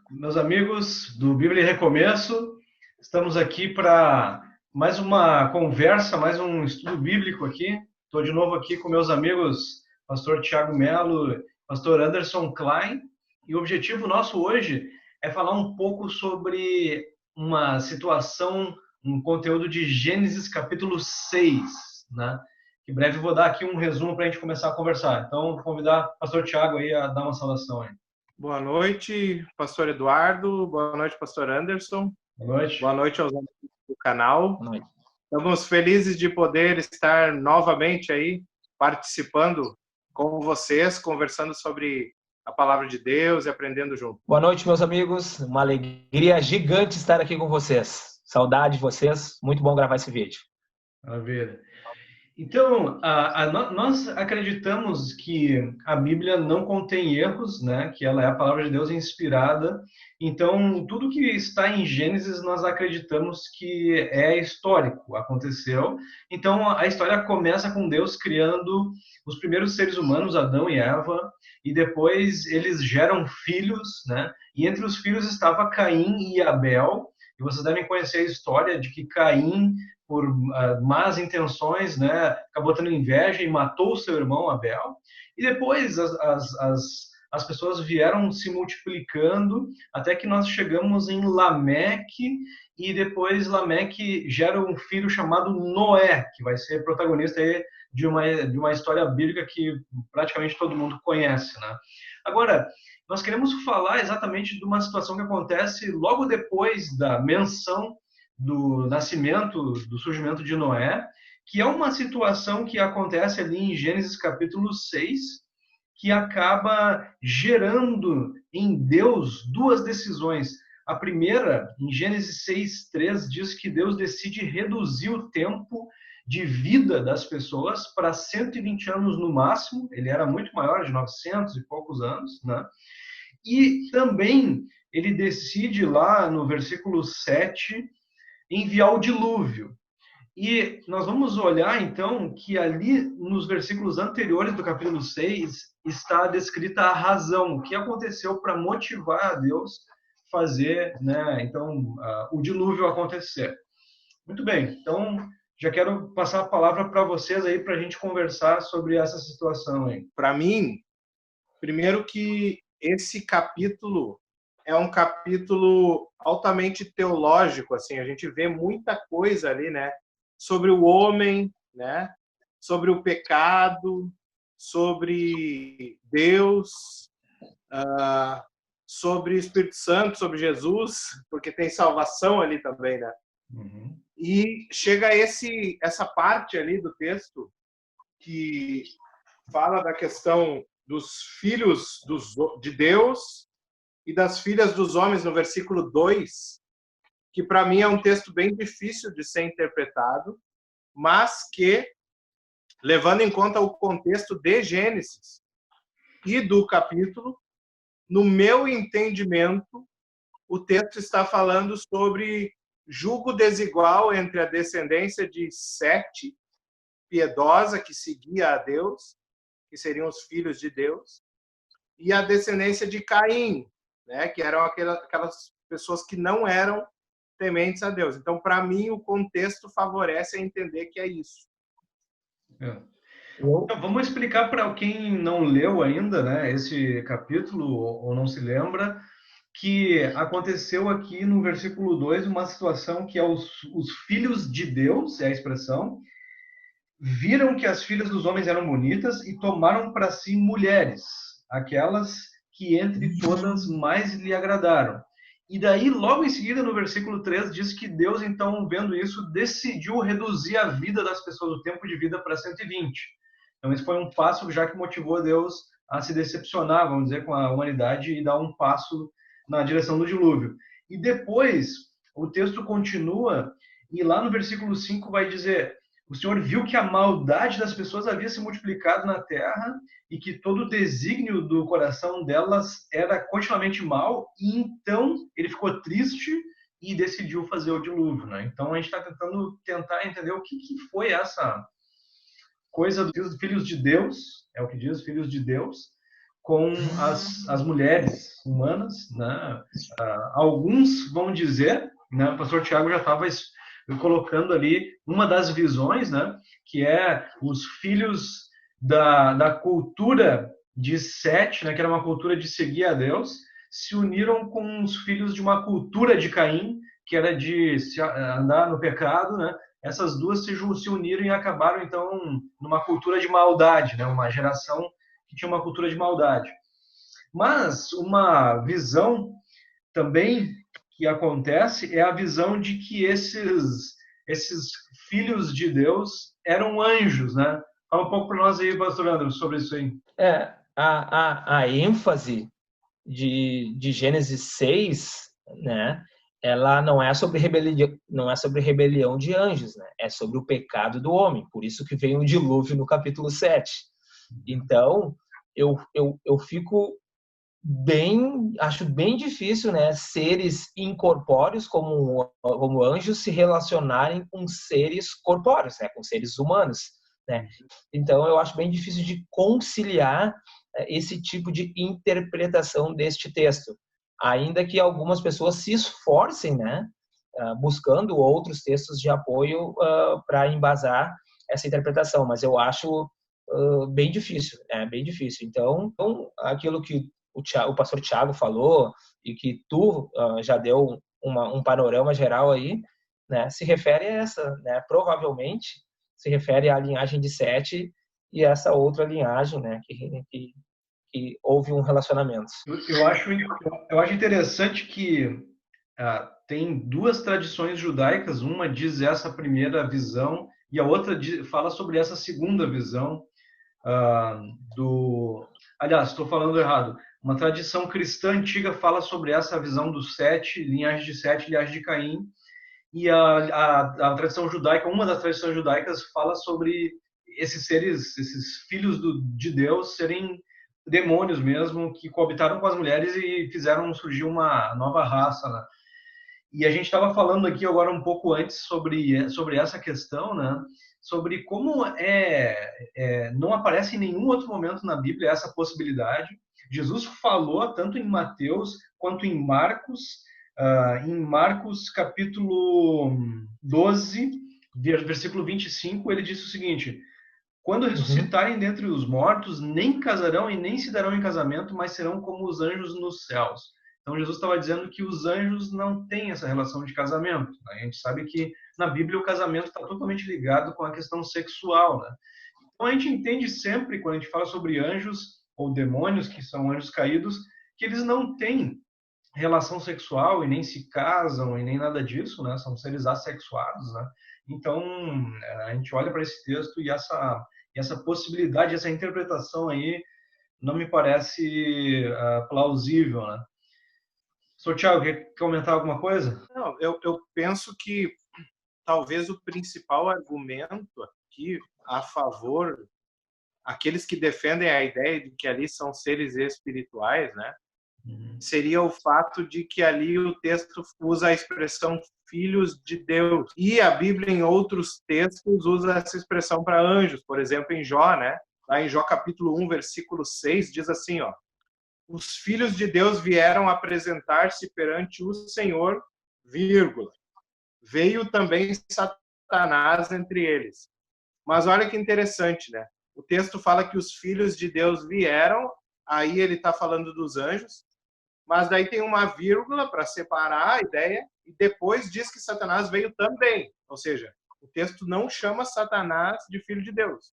Meus amigos do Bíblia e Recomeço, estamos aqui para mais uma conversa, mais um estudo bíblico aqui. Estou de novo aqui com meus amigos, pastor Tiago Melo, pastor Anderson Klein, e o objetivo nosso hoje é falar um pouco sobre uma situação, um conteúdo de Gênesis capítulo 6, né? Em breve eu vou dar aqui um resumo para a gente começar a conversar. Então, vou convidar o pastor Tiago aí a dar uma saudação aí. Boa noite, pastor Eduardo. Boa noite, pastor Anderson. Boa noite. Boa noite aos amigos do canal. Boa noite. Estamos felizes de poder estar novamente aí participando com vocês, conversando sobre a palavra de Deus e aprendendo junto. Boa noite, meus amigos. Uma alegria gigante estar aqui com vocês. Saudade de vocês. Muito bom gravar esse vídeo. Maravilha. Então, nós acreditamos que a Bíblia não contém erros, né? Que ela é a palavra de Deus inspirada. Então, tudo que está em Gênesis, nós acreditamos que é histórico, aconteceu. Então, a história começa com Deus criando os primeiros seres humanos, Adão e Eva, e depois eles geram filhos, né? E entre os filhos estava Caim e Abel. E vocês devem conhecer a história de que Caim, por más intenções, né, acabou tendo inveja e matou o seu irmão Abel. E depois as pessoas vieram se multiplicando até que nós chegamos em Lameque, e depois Lameque gera um filho chamado Noé, que vai ser protagonista aí de uma história bíblica que praticamente todo mundo conhece, né? Agora, nós queremos falar exatamente de uma situação que acontece logo depois da menção do nascimento, do surgimento de Noé, que é uma situação que acontece ali em Gênesis capítulo 6, que acaba gerando em Deus duas decisões. A primeira, em Gênesis 6:3, diz que Deus decide reduzir o tempo de vida das pessoas para 120 anos no máximo. Ele era muito maior, de 900 e poucos anos, né? E também ele decide lá no versículo 7 enviar o dilúvio. E nós vamos olhar, então, que ali nos versículos anteriores do capítulo 6 está descrita a razão, o que aconteceu para motivar a Deus fazer, né, então, o dilúvio acontecer. Muito bem, então já quero passar a palavra para vocês aí para a gente conversar sobre essa situação aí. Para mim, primeiro que esse capítulo é um capítulo altamente teológico, assim, a gente vê muita coisa ali, né, sobre o homem, né, sobre o pecado, sobre Deus, sobre o Espírito Santo, sobre Jesus, porque tem salvação ali também, né? Uhum. E chega essa parte ali do texto que fala da questão dos filhos de Deus e das filhas dos homens, no versículo 2, que para mim é um texto bem difícil de ser interpretado, mas que, levando em conta o contexto de Gênesis e do capítulo, no meu entendimento, o texto está falando sobre julgo desigual entre a descendência de Sete, piedosa, que seguia a Deus, que seriam os filhos de Deus, e a descendência de Caim, né, que eram aquelas pessoas que não eram tementes a Deus. Então, para mim, o contexto favorece a entender que é isso. Então, vamos explicar para quem não leu ainda, né, esse capítulo, ou não se lembra, que aconteceu aqui no versículo 2 uma situação que é os filhos de Deus, é a expressão, viram que as filhas dos homens eram bonitas e tomaram para si mulheres, aquelas que entre todas mais lhe agradaram. E daí, logo em seguida, no versículo 3, diz que Deus, então, vendo isso, decidiu reduzir a vida das pessoas, o tempo de vida, para 120. Então, esse foi um passo já que motivou Deus a se decepcionar, vamos dizer, com a humanidade e dar um passo na direção do dilúvio. E depois, o texto continua, e lá no versículo 5 vai dizer: o Senhor viu que a maldade das pessoas havia se multiplicado na terra e que todo o desígnio do coração delas era continuamente mal, e então ele ficou triste e decidiu fazer o dilúvio, né? Então a gente está tentar entender o que foi essa coisa dos filhos de Deus, é o que diz, filhos de Deus, com as mulheres humanas, né? Alguns vão dizer, né? O pastor Tiago já estava colocando ali uma das visões, né? Que é os filhos da cultura de Sete, né? Que era uma cultura de seguir a Deus, se uniram com os filhos de uma cultura de Caim, que era de andar no pecado, né? Essas duas se uniram e acabaram, então, numa cultura de maldade, né? Uma geração que tinha uma cultura de maldade. Mas uma visão também que acontece é a visão de que esses filhos de Deus eram anjos, né? Fala um pouco para nós aí, pastor André, sobre isso aí. A ênfase de Gênesis 6, né? Ela não é sobre rebelião de anjos, né? É sobre o pecado do homem. Por isso que vem o dilúvio no capítulo 7. Então, eu fico acho bem difícil, né, seres incorpóreos como anjos se relacionarem com seres corpóreos, né, com seres humanos, né? Então eu acho bem difícil de conciliar esse tipo de interpretação deste texto, ainda que algumas pessoas se esforcem, né, buscando outros textos de apoio para embasar essa interpretação, mas eu acho bem difícil, bem difícil. Então aquilo que o pastor Tiago falou e que tu já deu um panorama geral aí, né, se refere a essa, né, provavelmente se refere à linhagem de Sete e essa outra linhagem, né, que houve um relacionamento. Eu acho interessante que tem duas tradições judaicas, uma diz essa primeira visão e a outra fala sobre essa segunda visão Aliás, estou falando errado. Uma tradição cristã antiga fala sobre essa visão dos sete, linhagem de Sete, linhagem de Caim, e a tradição judaica, uma das tradições judaicas fala sobre esses seres, esses filhos de Deus serem demônios mesmo, que coabitaram com as mulheres e fizeram surgir uma nova raça, né? E a gente estava falando aqui agora um pouco antes sobre essa questão, né? Sobre como não aparece em nenhum outro momento na Bíblia essa possibilidade. Jesus falou tanto em Mateus quanto em Marcos capítulo 12, versículo 25, ele disse o seguinte: quando ressuscitarem dentre os mortos, nem casarão e nem se darão em casamento, mas serão como os anjos nos céus. Então Jesus estava dizendo que os anjos não têm essa relação de casamento. A gente sabe que na Bíblia o casamento está totalmente ligado com a questão sexual, né? Então a gente entende sempre, quando a gente fala sobre anjos ou demônios, que são anjos caídos, que eles não têm relação sexual e nem se casam e nem nada disso, né? São seres assexuados, né? Então a gente olha para esse texto e essa possibilidade, essa interpretação aí não me parece plausível, né? Sr. Thiago, quer comentar alguma coisa? Não, eu penso que talvez o principal argumento aqui a favor, aqueles que defendem a ideia de que ali são seres espirituais, né, seria o fato de que ali o texto usa a expressão filhos de Deus. E a Bíblia, em outros textos, usa essa expressão para anjos. Por exemplo, em Jó, né? Lá em Jó capítulo 1, versículo 6, diz assim, ó: os filhos de Deus vieram apresentar-se perante o Senhor, vírgula. Veio também Satanás entre eles. Mas olha que interessante, né? O texto fala que os filhos de Deus vieram, aí ele está falando dos anjos, mas daí tem uma vírgula para separar a ideia, e depois diz que Satanás veio também. Ou seja, o texto não chama Satanás de filho de Deus,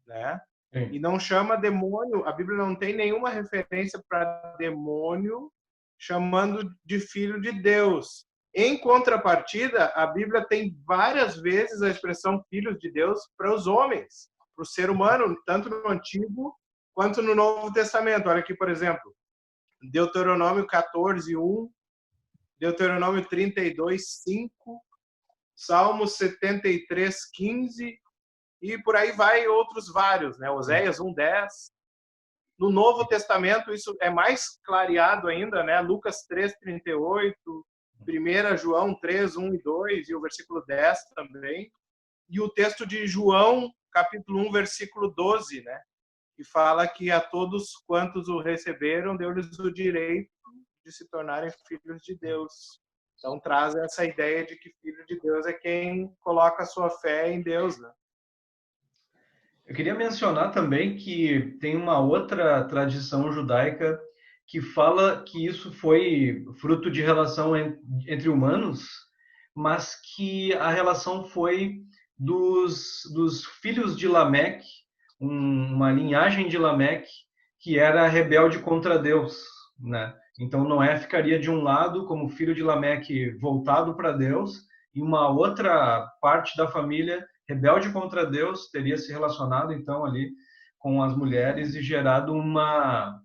né? Sim. E não chama demônio, a Bíblia não tem nenhuma referência para demônio chamando de filho de Deus. Em contrapartida, a Bíblia tem várias vezes a expressão filhos de Deus para os homens, para o ser humano, tanto no Antigo quanto no Novo Testamento. Olha aqui, por exemplo, Deuteronômio 14, 1, Deuteronômio 32, 5, Salmos 73, 15, e por aí vai outros vários, né? Oséias 1, 10. No Novo Testamento isso é mais clareado ainda, né? Lucas 3, 38, 1 João 3, 1 e 2, e o versículo 10 também. E o texto de João, capítulo 1, versículo 12, né? que fala que a todos quantos o receberam, deu-lhes o direito de se tornarem filhos de Deus. Então traz essa ideia de que filho de Deus é quem coloca a sua fé em Deus, né? Eu queria mencionar também que tem uma outra tradição judaica que fala que isso foi fruto de relação entre humanos, mas que a relação foi dos filhos de Lameque, uma linhagem de Lameque que era rebelde contra Deus, né? Então Noé ficaria de um lado como filho de Lameque voltado para Deus, e uma outra parte da família rebelde contra Deus teria se relacionado então ali com as mulheres e gerado uma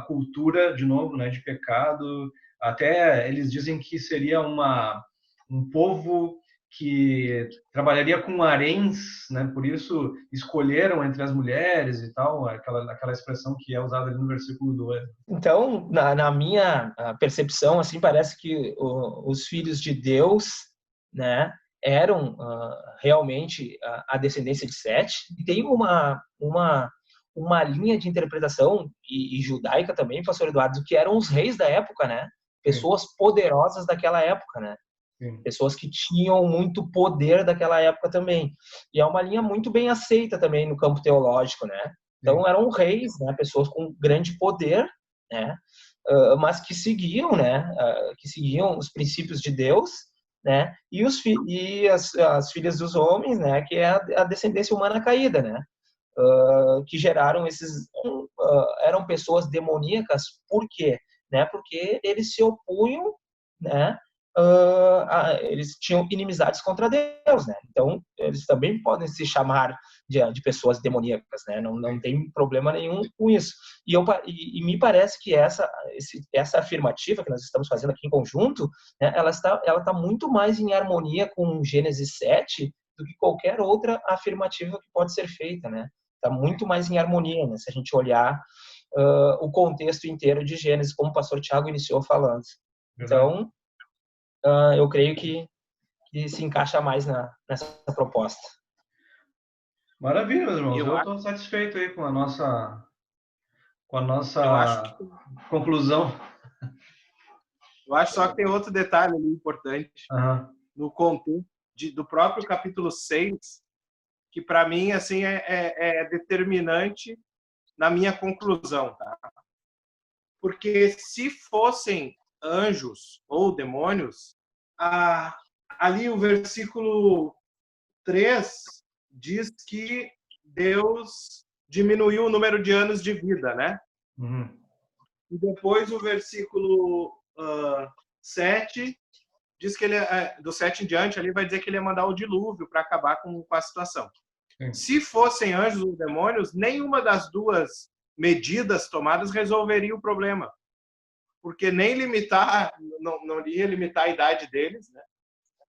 cultura de novo, né, de pecado. Até eles dizem que seria um povo que trabalharia com haréns, né? Por isso escolheram entre as mulheres e tal, aquela expressão que é usada ali no versículo 2. Então, na minha percepção, assim, parece que os filhos de Deus, né, eram realmente a descendência de Sete. E tem uma linha de interpretação, e judaica também, pastor Eduardo, que eram os reis da época, né? Pessoas poderosas daquela época, né? Sim. Pessoas que tinham muito poder daquela época também. E é uma linha muito bem aceita também no campo teológico, né? Então, eram reis, né? Pessoas com grande poder, né? Mas que seguiam, né? Que seguiam os princípios de Deus, né? E as filhas dos homens, né? Que é a descendência humana caída, né? Que geraram eram pessoas demoníacas. Por quê? Né? Porque eles se opunham, né? Eles tinham inimizades contra Deus, né? Então eles também podem se chamar de pessoas demoníacas, né? Não tem problema nenhum com isso. E me parece que essa afirmativa que nós estamos fazendo aqui em conjunto, né? Ela está muito mais em harmonia com Gênesis 7 do que qualquer outra afirmativa que pode ser feita, né? Está muito mais em harmonia, né? Se a gente olhar o contexto inteiro de Gênesis, como o pastor Tiago iniciou falando. Então, eu creio que se encaixa mais nessa proposta. Maravilha, meus irmãos. Eu estou satisfeito aí com a nossa conclusão. Eu acho só que tem outro detalhe ali importante. No contexto do próprio capítulo 6, que para mim assim é determinante na minha conclusão, tá? Porque se fossem anjos ou demônios, ali o versículo 3 diz que Deus diminuiu o número de anos de vida, né? E depois o versículo 7 diz que ele, do 7 em diante, ali vai dizer que ele ia mandar o dilúvio para acabar com a situação. Sim. Se fossem anjos ou demônios, nenhuma das duas medidas tomadas resolveria o problema. Porque nem não ia limitar a idade deles, né?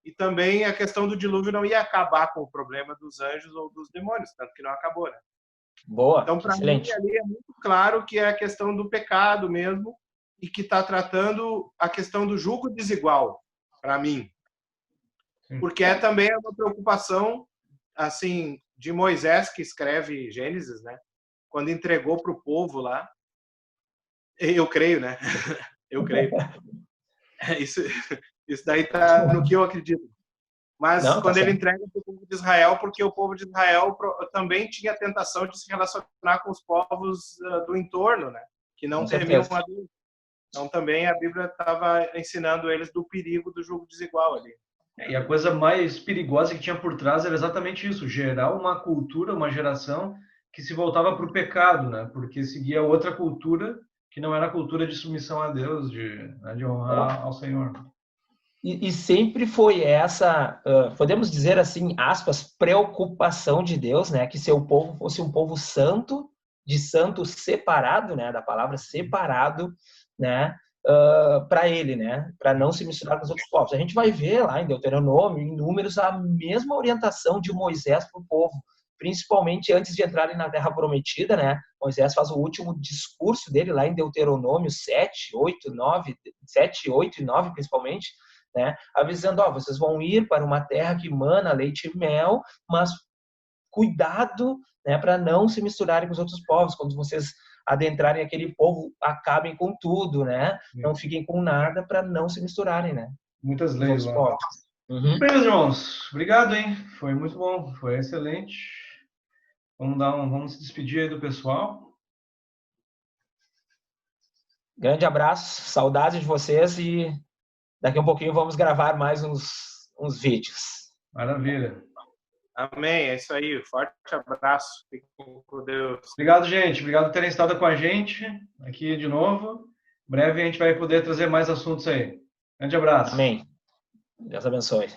E também a questão do dilúvio não ia acabar com o problema dos anjos ou dos demônios, tanto que não acabou, né? Boa, então, para mim, ali é muito claro que é a questão do pecado mesmo e que está tratando a questão do jugo desigual, para mim. Porque também é uma preocupação, assim, de Moisés, que escreve Gênesis, né? Quando entregou para o povo lá. Eu creio, né? Eu creio. Isso daí tá no que eu acredito. Mas quando ele entrega para o povo de Israel, porque o povo de Israel também tinha a tentação de se relacionar com os povos do entorno, né? Que não temiam a Deus. Então também a Bíblia estava ensinando eles do perigo do jugo desigual ali. E a coisa mais perigosa que tinha por trás era exatamente isso, gerar uma cultura, uma geração que se voltava para o pecado, né? Porque seguia outra cultura que não era a cultura de submissão a Deus, de honrar ao Senhor. E sempre foi essa, podemos dizer assim, aspas, preocupação de Deus, né? Que seu povo fosse um povo santo, de santo separado, né? Da palavra separado, né? Para ele, né? Para não se misturar com os outros povos. A gente vai ver lá em Deuteronômio, em Números, a mesma orientação de Moisés para o povo, principalmente antes de entrarem na Terra Prometida, né? Moisés faz o último discurso dele lá em Deuteronômio 7, 8 e 9, principalmente, né? Avisando, vocês vão ir para uma terra que mana leite e mel, mas cuidado, né, para não se misturarem com os outros povos. Quando vocês adentrarem aquele povo, acabem com tudo, né? Não fiquem com nada para não se misturarem, né? Muitas leis lá. Povos. Bem, meus irmãos, obrigado, hein? Foi muito bom, foi excelente. Vamos se despedir aí do pessoal. Grande abraço, saudades de vocês e daqui a um pouquinho vamos gravar mais uns vídeos. Maravilha. Amém, é isso aí. Forte abraço. Fiquem com Deus. Obrigado, gente. Obrigado por terem estado com a gente aqui de novo. Em breve a gente vai poder trazer mais assuntos aí. Grande abraço. Amém. Deus abençoe.